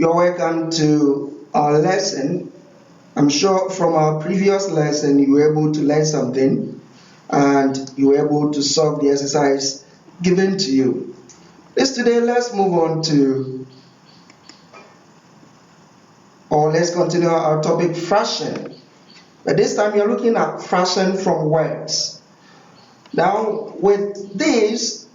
You're welcome to our lesson. I'm sure from our previous lesson you were able to learn something and you were able to solve the exercise given to you. Today let's move on to, or let's continue our topic fraction. But this time you're looking at fraction from words. Now with this,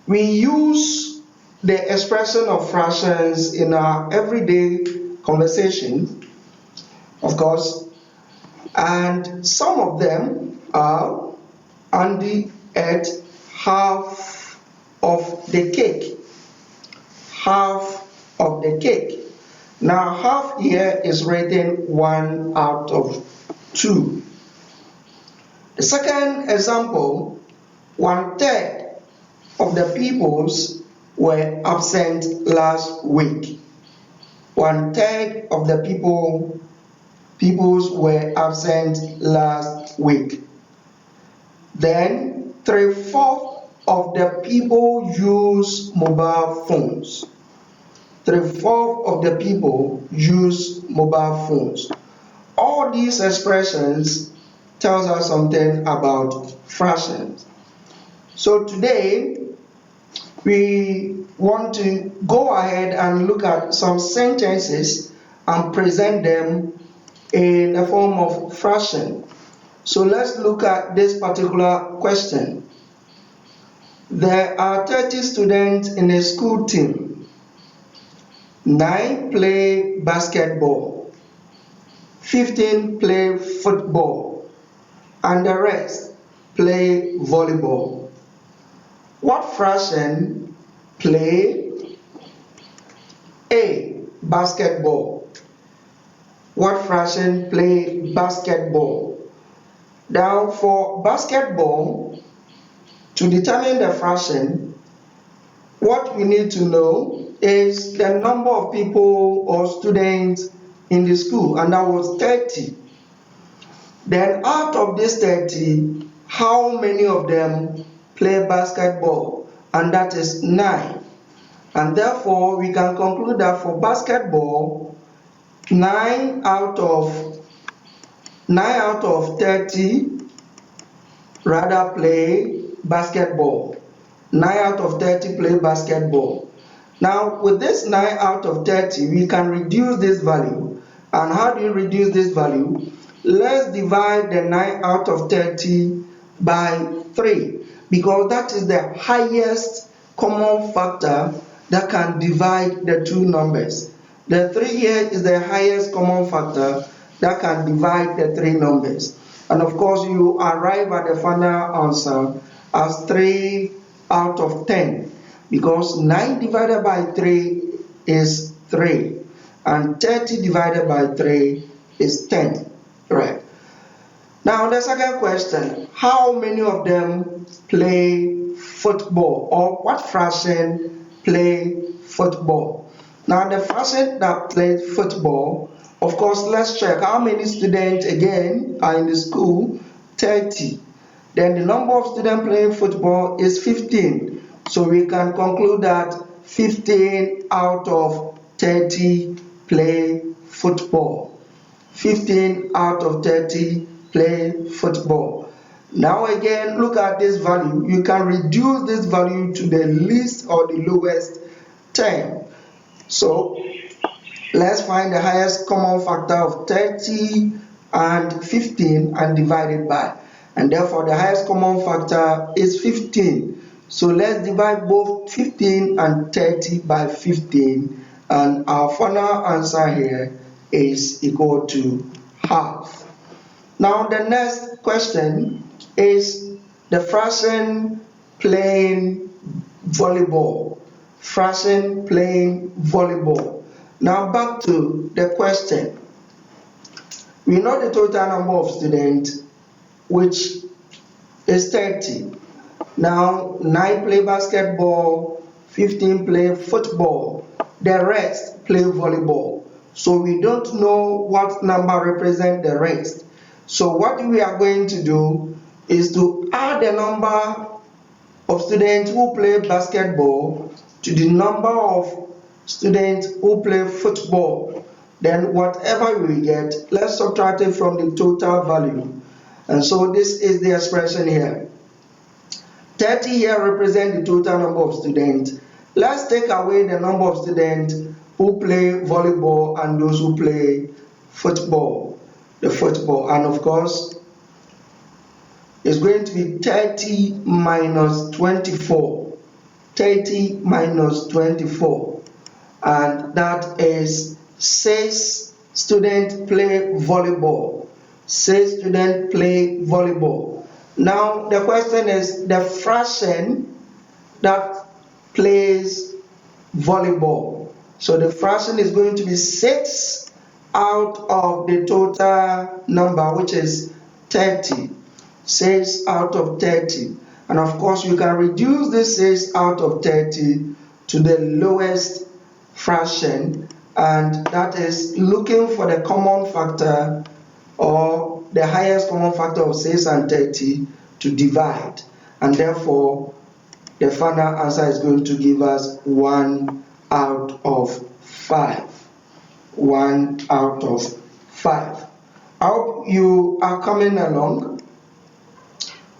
we use the expression of fractions in our everyday conversation, of course, and some of them are Andy ate half of the cake. Half of the cake. Now half here is written 1 out of 2. The second example, 1/3 of the peoples were absent last week. 1/3 of the peoples were absent last week. Then 3/4 of the people use mobile phones. 3/4 of the people use mobile phones. All these expressions tells us something about fractions. So today we want to go ahead and look at some sentences and present them in the form of fraction. So let's look at this particular question. There are 30 students in a school team. 9 play basketball, 15 play football, and the rest play volleyball. What fraction play? A. Basketball. What fraction play basketball? Now for basketball, to determine the fraction, what we need to know is the number of people or students in the school, and that was 30. Then out of this 30, how many of them play basketball? And that is 9. And therefore we can conclude that for basketball, 9 out of 30 rather play basketball. 9 out of 30 play basketball. Now with this 9 out of 30, we can reduce this value. And how do you reduce this value? Let's divide the 9 out of 30 by 3, because that is the highest common factor that can divide the two numbers. The 3 here is the highest common factor that can divide the 3 numbers. And of course you arrive at the final answer as 3 out of 10, because 9 divided by 3 is 3 and 30 divided by 3 is 10. Right. Now the second question, how many of them play football, or what fraction play football? Now the fraction that plays football, of course, let's check how many students again are in the school. 30. Then the number of students playing football is 15. So we can conclude that 15 out of 30 play football. 15 out of 30 play football. Now again, look at this value. You can reduce this value to the least or the lowest term. So let's find the highest common factor of 30 and 15 and divide it by. And therefore the highest common factor is 15. So let's divide both 15 and 30 by 15. And our final answer here is equal to half. Now the next question is the fraction playing volleyball. Fraction playing volleyball. Now back to the question. We know the total number of students, which is 30. Now 9 play basketball, 15 play football, the rest play volleyball. So we don't know what number represents the rest. So what we are going to do is to add the number of students who play basketball to the number of students who play football. Then whatever we get, let's subtract it from the total value. And so this is the expression here. 30 here represent the total number of students. Let's take away the number of students who play volleyball and those who play football. The football, and of course, it's going to be 30 minus 24. 30 minus 24. And that is 6 students play volleyball. 6 students play volleyball. Now the question is the fraction that plays volleyball. So the fraction is going to be 6 out of the total number, which is 30. 6 out of 30. And of course, you can reduce this 6 out of 30 to the lowest fraction, and that is looking for the common factor or the highest common factor of 6 and 30 to divide. And therefore, the final answer is going to give us 1 out of 5. 1 out of 5. I hope you are coming along.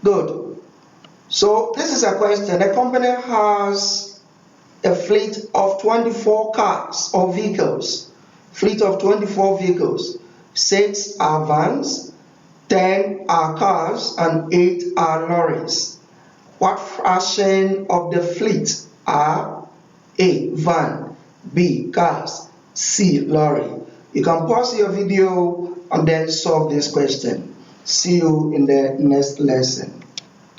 Good. So this is a question. A company has a fleet of 24 cars or vehicles. Fleet of 24 vehicles. 6 are vans, 10 are cars, and 8 are lorries. What fraction of the fleet are A, van, B, cars, C, lorry? You can pause your video and then solve this question. See you in the next lesson.